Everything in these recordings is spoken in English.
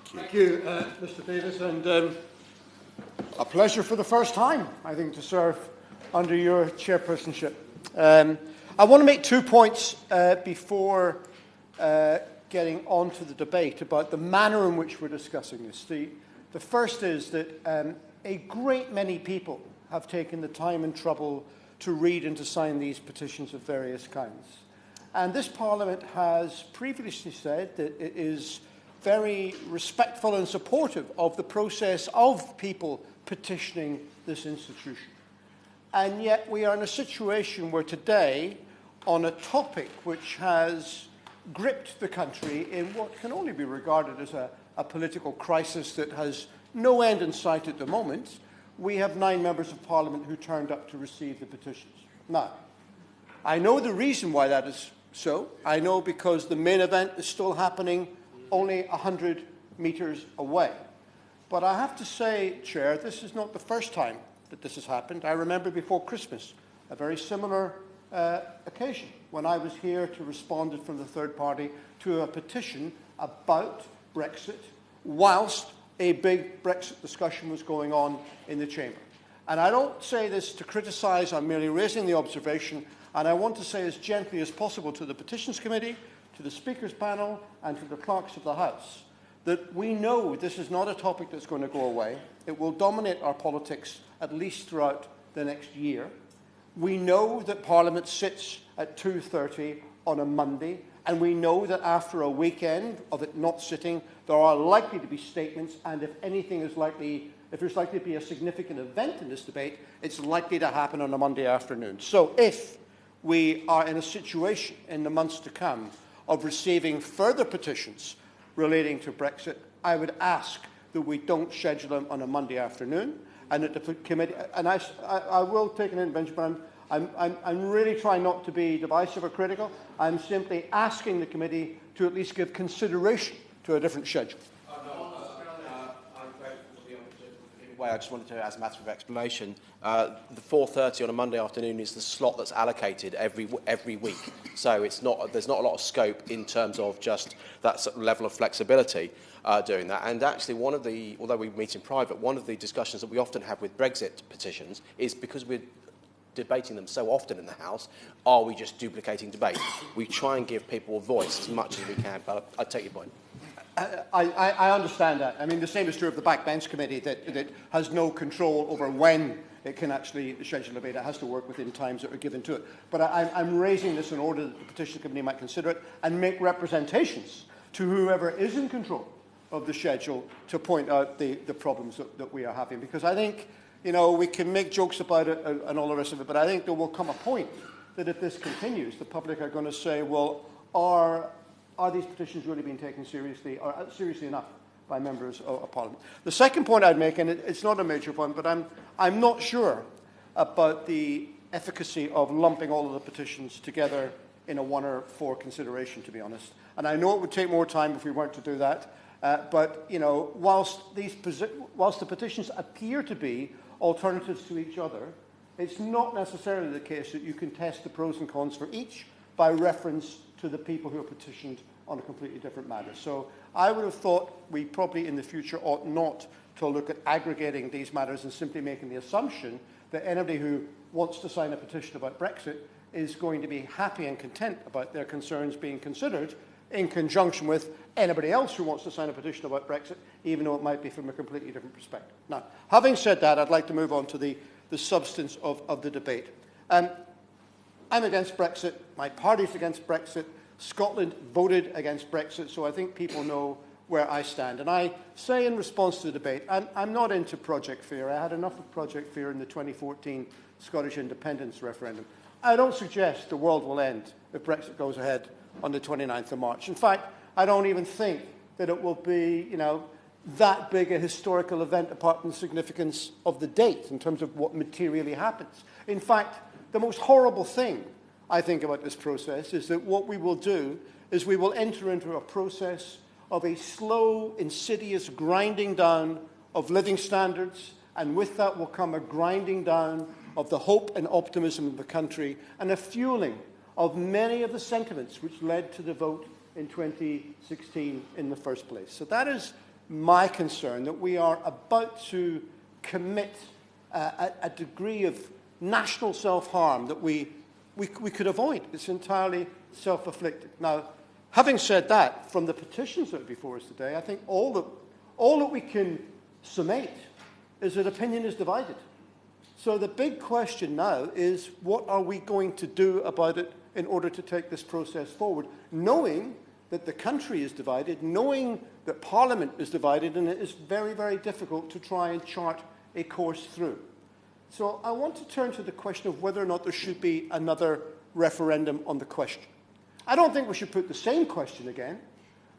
Thank you, Mr. Davis, and a pleasure for the first time, I think, to serve under your chairpersonship. I want to make 2 points before getting on to the debate about the manner in which we're discussing this. The first is that a great many people have taken the time and trouble to read and to sign these petitions of various kinds. And this Parliament has previously said that it is very respectful and supportive of the process of people petitioning this institution. And yet we are in a situation where today, on a topic which has gripped the country in what can only be regarded as a political crisis that has no end in sight at the moment, we have 9 members of Parliament who turned up to receive the petitions. Now, I know the reason why that is so. I know because the main event is still happening only 100 metres away. But I have to say, Chair, this is not the first time that this has happened. I remember before Christmas a very similar occasion when I was here to respond from the third party to a petition about Brexit whilst a big Brexit discussion was going on in the Chamber. And I don't say this to criticise, I'm merely raising the observation, and I want to say as gently as possible to the Petitions Committee, to the Speaker's panel and to the clerks of the House that we know this is not a topic that's going to go away. It will dominate our politics at least throughout the next year. We know that Parliament sits at 2:30 on a Monday, and we know that after a weekend of it not sitting, there are likely to be statements, and if there's likely to be a significant event in this debate, it's likely to happen on a Monday afternoon. So if we are in a situation in the months to come of receiving further petitions relating to Brexit, I would ask that we don't schedule them on a Monday afternoon, and that the committee, and I will take an intervention, but I'm really trying not to be divisive or critical. I'm simply asking the committee to at least give consideration to a different schedule. I just wanted to, as a matter of explanation, the 4:30 on a Monday afternoon is the slot that's allocated every week. So there's not a lot of scope in terms of just that sort of level of flexibility doing that. And actually, although we meet in private, one of the discussions that we often have with Brexit petitions is because we're debating them so often in the House, are we just duplicating debate? We try and give people a voice as much as we can, but I take your point. I understand that. I mean, the same is true of the Backbench Committee that has no control over when it can actually schedule a debate. It has to work within times that are given to it. But I'm raising this in order that the Petition Committee might consider it and make representations to whoever is in control of the schedule to point out the problems that we are having. Because I think, we can make jokes about it and all the rest of it, but I think there will come a point that if this continues, the public are going to say, well, are these petitions really being taken seriously, or seriously enough by members of Parliament? The second point I'd make, and it's not a major point, but I'm not sure about the efficacy of lumping all of the petitions together in a 1 or 4 consideration, to be honest. And I know it would take more time if we weren't to do that. But whilst the petitions appear to be alternatives to each other, it's not necessarily the case that you can test the pros and cons for each by reference to the people who are petitioned on a completely different matter. So I would have thought we probably in the future ought not to look at aggregating these matters and simply making the assumption that anybody who wants to sign a petition about Brexit is going to be happy and content about their concerns being considered in conjunction with anybody else who wants to sign a petition about Brexit, even though it might be from a completely different perspective. Now, having said that, I'd like to move on to the substance of the debate. I'm against Brexit. My party's against Brexit. Scotland voted against Brexit, so I think people know where I stand. And I say in response to the debate, I'm not into Project Fear. I had enough of Project Fear in the 2014 Scottish independence referendum. I don't suggest the world will end if Brexit goes ahead on the 29th of March. In fact, I don't even think that it will be, that big a historical event apart from the significance of the date in terms of what materially happens. In fact, the most horrible thing, I think, about this process is that what we will do is we will enter into a process of a slow, insidious grinding down of living standards, and with that will come a grinding down of the hope and optimism of the country and a fueling of many of the sentiments which led to the vote in 2016 in the first place. So that is my concern that we are about to commit a degree of national self-harm that we could avoid. It's entirely self-afflicted. Now, having said that, from the petitions that are before us today, I think all that we can summate is that opinion is divided. So the big question now is, what are we going to do about it in order to take this process forward, knowing that the country is divided, knowing that Parliament is divided, and it is very, very difficult to try and chart a course through. So I want to turn to the question of whether or not there should be another referendum on the question. I don't think we should put the same question again,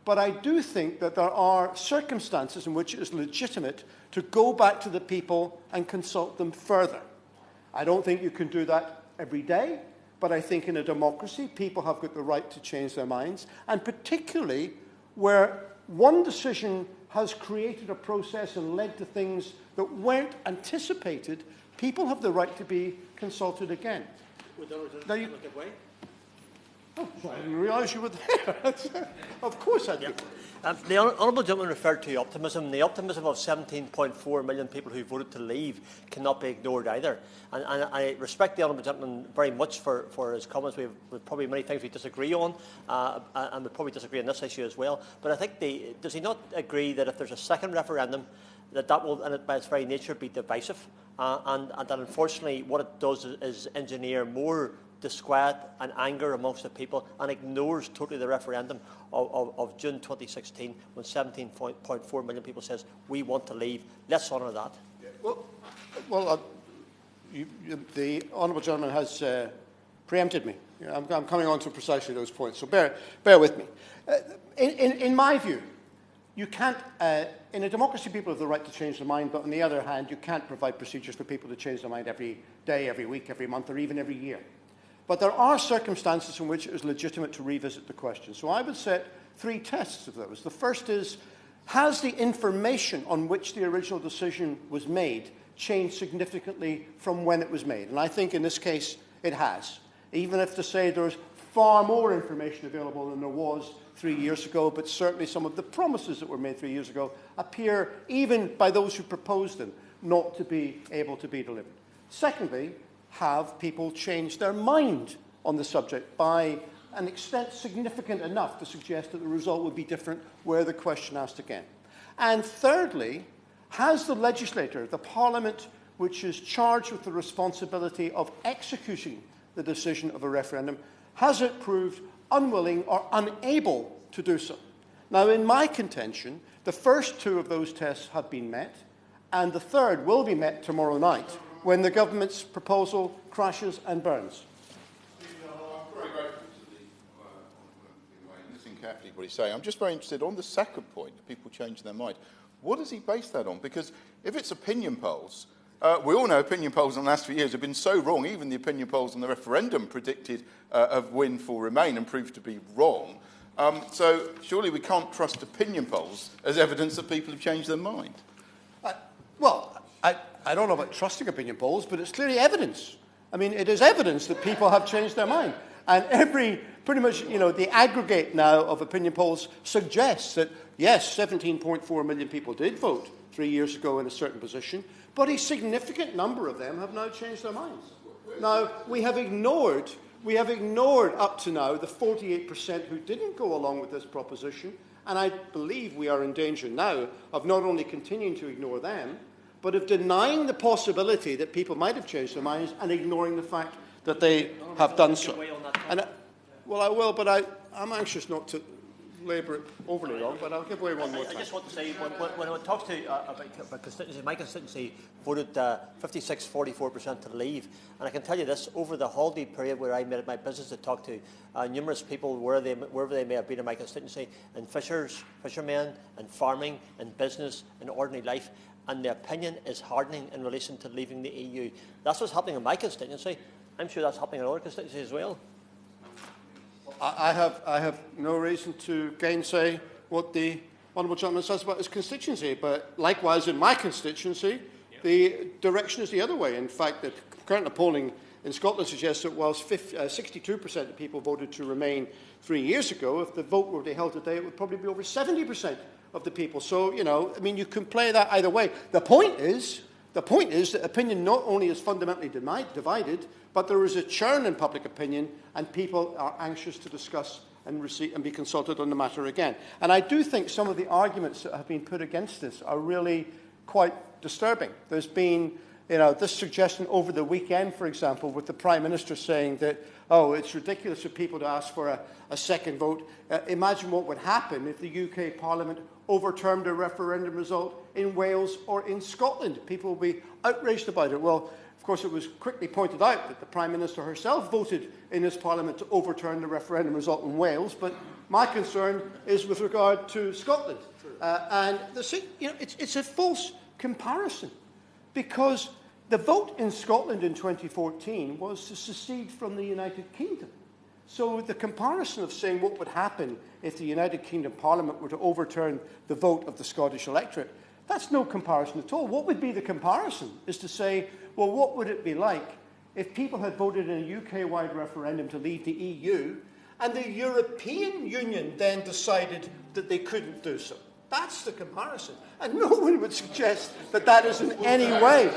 but I do think that there are circumstances in which it is legitimate to go back to the people and consult them further. I don't think you can do that every day, but I think in a democracy, people have got the right to change their minds, and particularly where one decision has created a process and led to things that weren't anticipated, people have the right to be consulted again. Now you, oh, I didn't realise you were there. Of course I do. The Honourable Gentleman referred to optimism. The optimism of 17.4 million people who voted to leave cannot be ignored either. And I respect the Honourable Gentleman very much for his comments. We have probably many things we disagree on, and we probably disagree on this issue as well. But I think, does he not agree that if there's a second referendum, that will, by its very nature, be divisive, and that unfortunately what it does is engineer more disquiet and anger amongst the people, and ignores totally the referendum of June 2016, when 17.4 million people says, we want to leave. Let's honour that. Well, the Honourable Gentleman has preempted me. I'm coming on to precisely those points, so bear with me. In my view, you can't, in a democracy, people have the right to change their mind, but on the other hand, you can't provide procedures for people to change their mind every day, every week, every month, or even every year. But there are circumstances in which it is legitimate to revisit the question. So I would set three tests of those. The first is, has the information on which the original decision was made changed significantly from when it was made? And I think in this case it has. Even if to say there's far more information available than there was 3 years ago, but certainly some of the promises that were made 3 years ago appear, even by those who proposed them, not to be able to be delivered. Secondly, have people changed their mind on the subject by an extent significant enough to suggest that the result would be different were the question asked again? And thirdly, has the legislator, the Parliament, which is charged with the responsibility of executing the decision of a referendum, has it proved unwilling or unable to do so? Now, in my contention, the first two of those tests have been met, and the third will be met tomorrow night, when the government's proposal crashes and burns. I'm very grateful to listening carefully to what he's saying. I'm just very interested on the second point, people changing their mind. What does he base that on? Because if it's opinion polls, we all know opinion polls in the last few years have been so wrong. Even the opinion polls on the referendum predicted a win for Remain and proved to be wrong. So surely we can't trust opinion polls as evidence that people have changed their mind. I don't know about trusting opinion polls, but it's clearly evidence. I mean, it is evidence that people have changed their mind. And pretty much, the aggregate now of opinion polls suggests that, yes, 17.4 million people did vote 3 years ago in a certain position, but a significant number of them have now changed their minds. Now, we have ignored up to now the 48% who didn't go along with this proposition, and I believe we are in danger now of not only continuing to ignore them, but of denying the possibility that people might have changed their minds and ignoring the fact that they have done so. And, well, I will, but I'm anxious not to labour it overly long, but I'll give way one more time. I just want to say, when it talks to about constituency, my constituency voted 56-44% to leave. And I can tell you this, over the holiday period where I made it my business to talk to numerous people wherever they may have been in my constituency, in fishermen, and farming, and business, and ordinary life, and the opinion is hardening in relation to leaving the EU. That's what's happening in my constituency. I'm sure that's happening in other constituencies as well. I have no reason to gainsay what the Honourable Gentleman says about his constituency, but likewise in my constituency, the direction is the other way. In fact, the current polling in Scotland suggests that whilst 62% of people voted to remain 3 years ago, if the vote were to be held today, it would probably be over 70% of the people. So, you know, I mean, you can play that either way. The point is that opinion not only is fundamentally divided, but there is a churn in public opinion, and people are anxious to discuss and be consulted on the matter again. And I do think some of the arguments that have been put against this are really quite disturbing. There's been, you know, this suggestion over the weekend, for example, with the Prime Minister saying that, oh, it's ridiculous for people to ask for a second vote. Imagine what would happen if the UK Parliament overturned a referendum result in Wales or in Scotland. People will be outraged about it. Well, of course, it was quickly pointed out that the Prime Minister herself voted in this Parliament to overturn the referendum result in Wales, but my concern is with regard to Scotland. And you know, it's a false comparison, because the vote in Scotland in 2014 was to secede from the United Kingdom. So the comparison of saying what would happen if the United Kingdom Parliament were to overturn the vote of the Scottish electorate, that's no comparison at all. What would be the comparison is to say, well, what would it be like if people had voted in a UK-wide referendum to leave the EU and the European Union then decided that they couldn't do so? That's the comparison. And no one would suggest that that is in any way,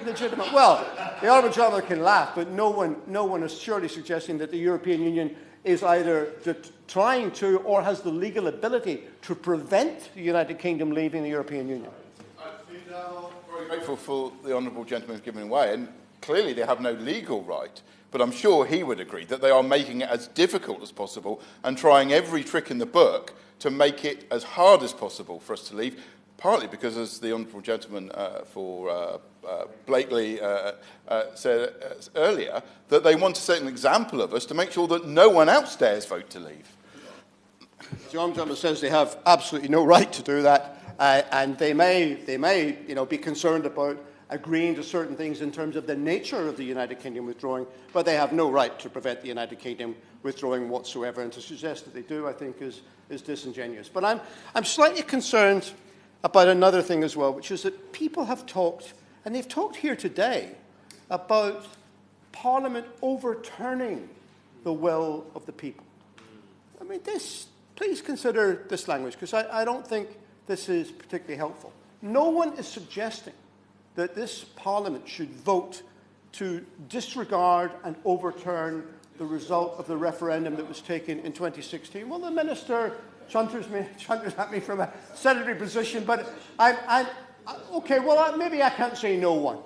legitimate. Well, the Honourable Gentleman can laugh, but no one is surely suggesting that the European Union is either trying to or has the legal ability to prevent the United Kingdom leaving the European Union. I'm very grateful for the Honourable Gentleman's giving way, and clearly they have no legal right, but I'm sure he would agree that they are making it as difficult as possible and trying every trick in the book to make it as hard as possible for us to leave, partly because, as the Honourable Gentleman for Blakely said earlier, that they want to set an example of us to make sure that no one else dares vote to leave. The Honourable Gentleman says they have absolutely no right to do that, and they may be concerned about agreeing to certain things in terms of the nature of the United Kingdom withdrawing, but they have no right to prevent the United Kingdom withdrawing whatsoever, and to suggest that they do, I think, is disingenuous. But I'm slightly concerned about another thing as well, which is that people have talked, and they've talked here today, about Parliament overturning the will of the people. I mean, please consider this language, because I don't think this is particularly helpful. No one is suggesting that this Parliament should vote to disregard and overturn the result of the referendum that was taken in 2016. Well, the Minister chunters at me from a sedentary position, but okay, well, maybe I can't say no one.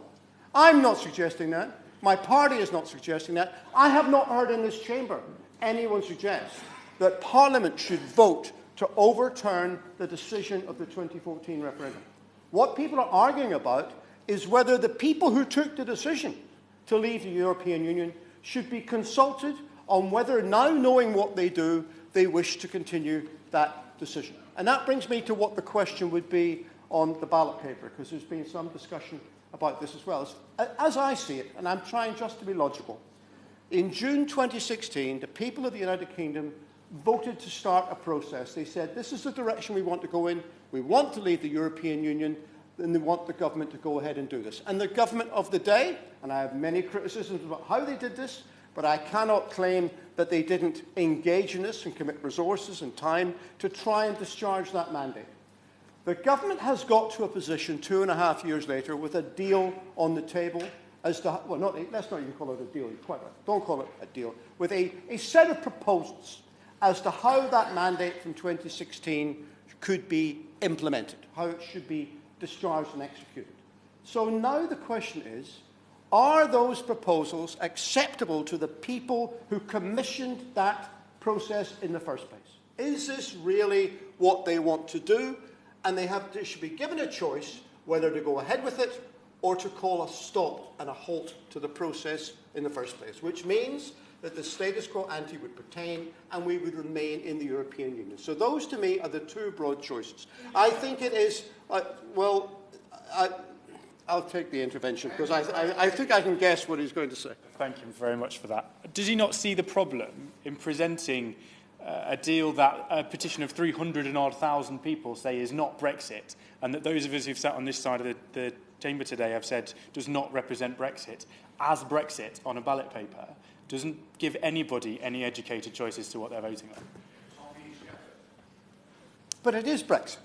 I'm not suggesting that. My party is not suggesting that. I have not heard in this chamber anyone suggest that Parliament should vote to overturn the decision of the 2014 referendum. What people are arguing about is whether the people who took the decision to leave the European Union should be consulted on whether, now knowing what they do, they wish to continue that decision. And that brings me to what the question would be on the ballot paper, because there's been some discussion about this as well. As I see it, and I'm trying just to be logical, in June 2016, the people of the United Kingdom voted to start a process. They said, this is the direction we want to go in. We want to leave the European Union, and they want the government to go ahead and do this. And the government of the day, and I have many criticisms about how they did this, but I cannot claim that they didn't engage in this and commit resources and time to try and discharge that mandate. The government has got to a position 2.5 years later with a deal on the table as to, well, let's not even call it a deal, you're quite right, don't call it a deal, with a set of proposals as to how that mandate from 2016 could be implemented, how it should be discharged and executed. So now the question is, are those proposals acceptable to the people who commissioned that process in the first place? Is this really what they want to do? And they should be given a choice whether to go ahead with it or to call a stop and a halt to the process in the first place, which means that the status quo ante would pertain and we would remain in the European Union. So those, to me, are the two broad choices. I think it is, I'll take the intervention, because I think I can guess what he's going to say. Thank you very much for that. Does he not see the problem in presenting a deal that a petition of 300,000 people say is not Brexit, and that those of us who've sat on this side of the chamber today have said does not represent Brexit, as Brexit on a ballot paper, doesn't give anybody any educated choice as to what they're voting on? But it is Brexit.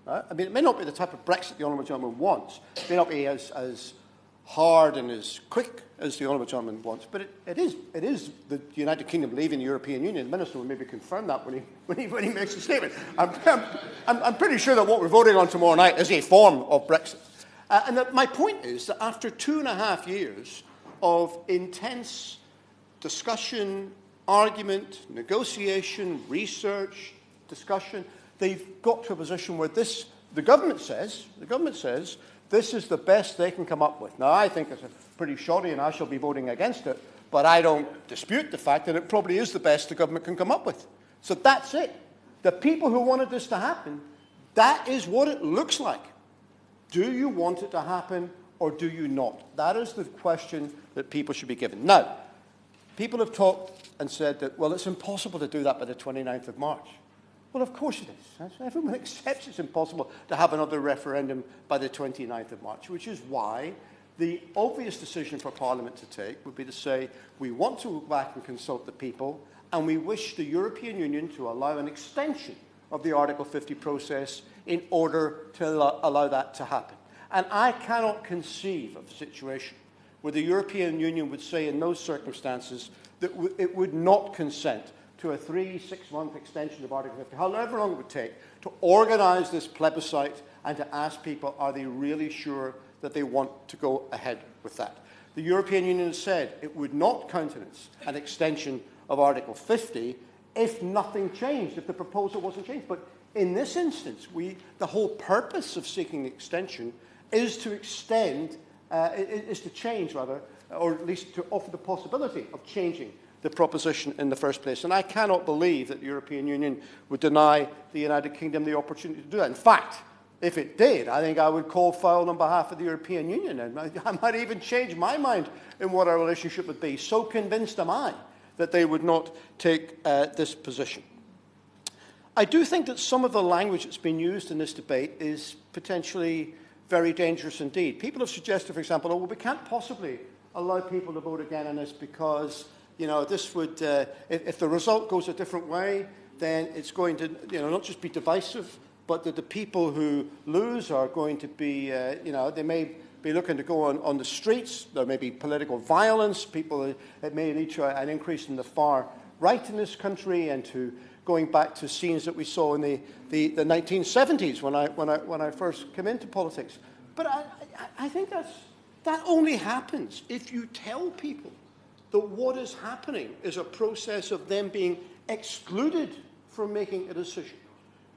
Right? I mean, it may not be the type of Brexit the Honourable Gentleman wants. It may not be as hard and as quick as the Honourable Gentleman wants, but it is the United Kingdom leaving the European Union. The Minister will maybe confirm that when he makes a statement. I'm pretty sure that what we're voting on tomorrow night is a form of Brexit. And my point is that after 2.5 years of intense discussion, argument, negotiation, research, discussion, they've got to a position where the government says, this is the best they can come up with. Now, I think it's pretty shoddy and I shall be voting against it, but I don't dispute the fact that it probably is the best the government can come up with. So that's it. The people who wanted this to happen, that is what it looks like. Do you want it to happen or do you not? That is the question that people should be given. Now, people have talked and said that, well, it's impossible to do that by the 29th of March. Well, of course it is. Everyone accepts it's impossible to have another referendum by the 29th of March, which is why the obvious decision for Parliament to take would be to say, we want to go back and consult the people, and we wish the European Union to allow an extension of the Article 50 process in order to allow that to happen. And I cannot conceive of a situation where the European Union would say in those circumstances that it would not consent to a 3-6-month extension of Article 50, however long it would take, to organise this plebiscite and to ask people, are they really sure that they want to go ahead with that? The European Union has said it would not countenance an extension of Article 50 if nothing changed, if the proposal wasn't changed. But in this instance, the whole purpose of seeking the extension is to change, or at least to offer the possibility of changing the proposition in the first place. And I cannot believe that the European Union would deny the United Kingdom the opportunity to do that. In fact, if it did, I think I would call foul on behalf of the European Union. And I might even change my mind in what our relationship would be. So convinced am I that they would not take this position. I do think that some of the language that's been used in this debate is potentially very dangerous indeed. People have suggested, for example, oh, well, we can't possibly allow people to vote again on this because this would, if the result goes a different way, then it's going to, not just be divisive, but that the people who lose are going to be, they may be looking to go on the streets. There may be political violence. It may lead to an increase in the far right in this country and to going back to scenes that we saw in the 1970s when I first came into politics. But I think that only happens if you tell people that what is happening is a process of them being excluded from making a decision.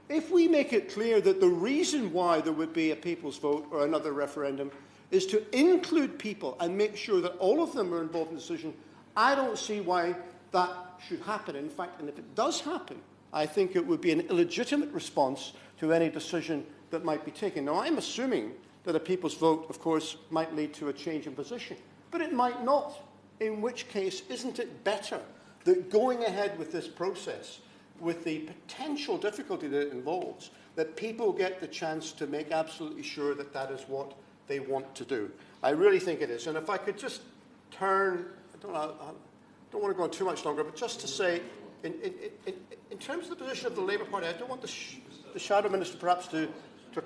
If we make it clear that the reason why there would be a people's vote or another referendum is to include people and make sure that all of them are involved in the decision, I don't see why that should happen. In fact, and if it does happen, I think it would be an illegitimate response to any decision that might be taken. Now, I'm assuming that a people's vote, of course, might lead to a change in position, but it might not. In which case, isn't it better that going ahead with this process, with the potential difficulty that it involves, that people get the chance to make absolutely sure that that is what they want to do? I really think it is. And if I could just turn, I don't want to go on too much longer, but just to say, in terms of the position of the Labour Party, I don't want the Shadow Minister perhaps to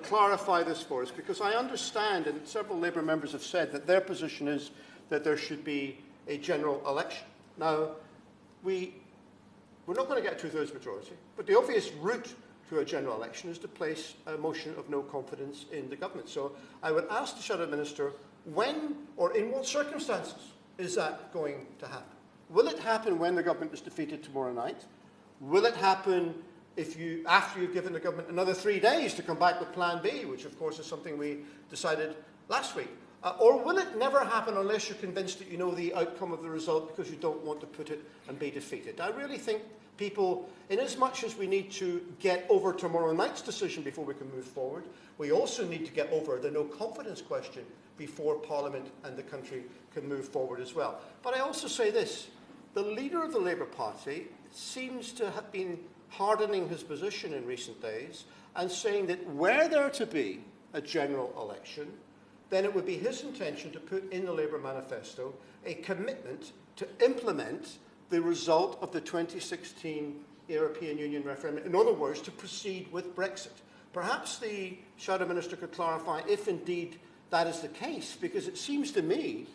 clarify this for us, because I understand, and several Labour members have said, that their position is that there should be a general election. Now, we're not going to get a two-thirds majority, but the obvious route to a general election is to place a motion of no confidence in the government. So I would ask the Shadow Minister, when or in what circumstances is that going to happen? Will it happen when the government is defeated tomorrow night? Will it happen after you've given the government another 3 days to come back with Plan B, which of course is something we decided last week? Or will it never happen unless you're convinced that you know the outcome of the result because you don't want to put it and be defeated? I really think people, in as much as we need to get over tomorrow night's decision before we can move forward, we also need to get over the no confidence question before Parliament and the country can move forward as well. But I also say this, the leader of the Labour Party seems to have been hardening his position in recent days and saying that were there to be a general election, then it would be his intention to put in the Labour manifesto a commitment to implement the result of the 2016 European Union referendum. In other words, to proceed with Brexit. Perhaps the Shadow Minister could clarify if indeed that is the case, because it seems to me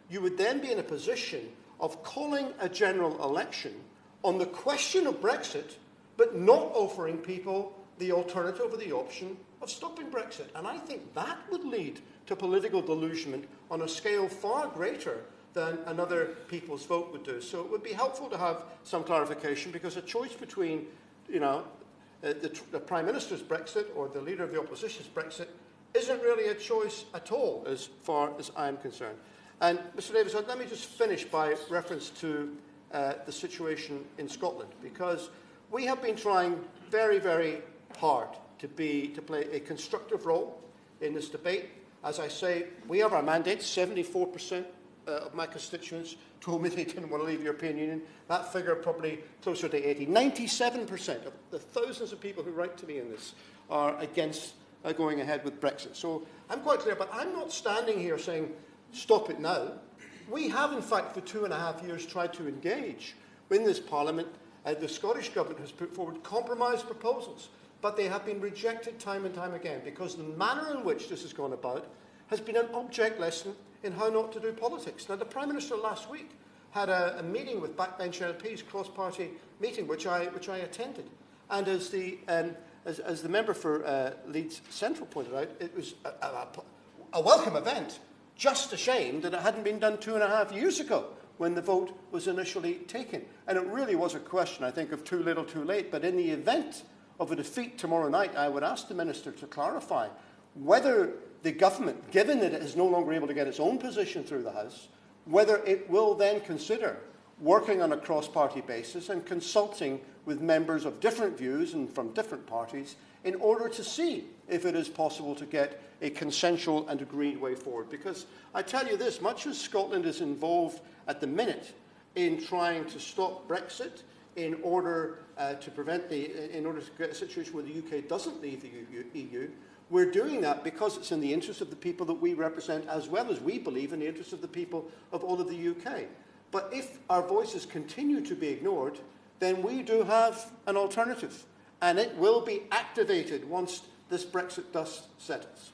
you would then be in a position of calling a general election on the question of Brexit, but not offering people the alternative or the option of stopping Brexit. And I think that would lead to political delusionment on a scale far greater than another people's vote would do. So it would be helpful to have some clarification, because a choice between, the Prime Minister's Brexit or the Leader of the Opposition's Brexit isn't really a choice at all, as far as I'm concerned. And, Mr Davis, let me just finish by reference to the situation in Scotland, because we have been trying very, very hard to play a constructive role in this debate. As I say, we have our mandate. 74% of my constituents told me they didn't want to leave the European Union. That figure probably closer to 80. 97% of the thousands of people who write to me in this are against going ahead with Brexit. So I'm quite clear, but I'm not standing here saying, stop it now. We have, in fact, for 2.5 years tried to engage in this Parliament. The Scottish Government has put forward compromise proposals, but they have been rejected time and time again, because the manner in which this has gone about has been an object lesson in how not to do politics. Now, the Prime Minister last week had a meeting with backbench LPs, cross-party meeting, which I attended. And as the member for Leeds Central pointed out, it was a welcome event. Just a shame that it hadn't been done 2.5 years ago when the vote was initially taken. And it really was a question, I think, of too little too late. But in the event of a defeat tomorrow night, I would ask the Minister to clarify whether the government, given that it is no longer able to get its own position through the House, whether it will then consider working on a cross-party basis and consulting with members of different views and from different parties in order to see if it is possible to get a consensual and agreed way forward. Because I tell you this, much as Scotland is involved at the minute in trying to stop Brexit, in order to get a situation where the UK doesn't leave the EU, we're doing that because it's in the interest of the people that we represent, as well as we believe in the interest of the people of all of the UK. But if our voices continue to be ignored, then we do have an alternative, and it will be activated once this Brexit dust settles.